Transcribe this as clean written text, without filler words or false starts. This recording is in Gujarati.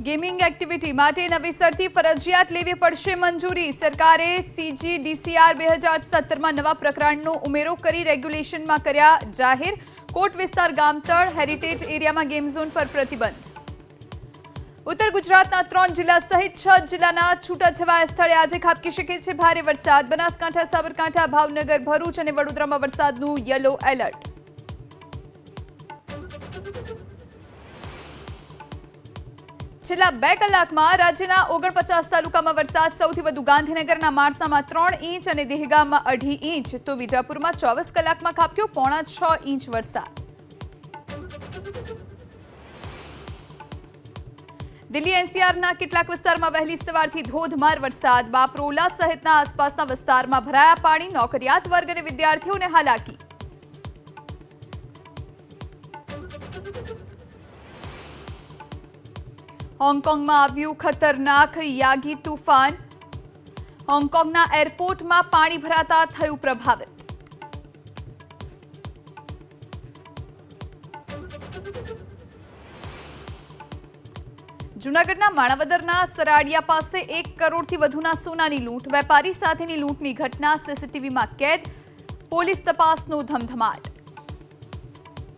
गेमिंग एक्टिविटी माटे नवेसरथी फरजियात लेवी पड़शे मंजूरी। सरकारे CGDCR 2017 में नवा प्रकरणनो उमेरो करी रेग्युलेशन में कर्या जाहिर। कोट विस्तार गामतळ हेरिटेज एरिया में गेम झोन पर प्रतिबंध। उत्तर गुजरातना 3 जिल्ला सहित 6 जिल्लाना छूटाछवाया स्थळे आज खाबकी शके छे भारे वरसाद। बनासकांठा, साबरकांठा, भावनगर, भरूच अने वडोदरामां वरसादनुं येलो एलर्ट। छेल्ला 2 કલાકમાં રાજ્યના 49 તાલુકામાં વરસાદ। સૌથી વધુ ગાંધીનગરના માણસામાં 3 ઇંચ અને દહેગામમાં 2.5 ઇંચ તો વિજાપુરમાં 24 કલાકમાં ખાબક્યો 5.6 ઇંચ વરસાદ। દિલ્હી NCRના કેટલાક વિસ્તારમાં વહેલી સવારથી ધોધમાર વરસાદ। બાપરોલા સહિતના આસપાસના વિસ્તારમાં ભરાયા પાણી। નોકરિયાત વર્ગ અને વિદ્યાર્થીઓને હાલાકી। હોંગકોંગમાં આવ્યું ખતરનાક યાગી તૂફાન। હોંગકોંગના એરપોર્ટમાં પાણી ભરાતા થયું પ્રભાવિત। જૂનાગઢના માણાવદરના સરાડિયા પાસે 1 કરોડથી વધુના સોનાની લૂંટ। વેપારી સાથેની લૂંટની ઘટના CCTVમાં કેદ। પોલીસ તપાસનો ધમધમાટ।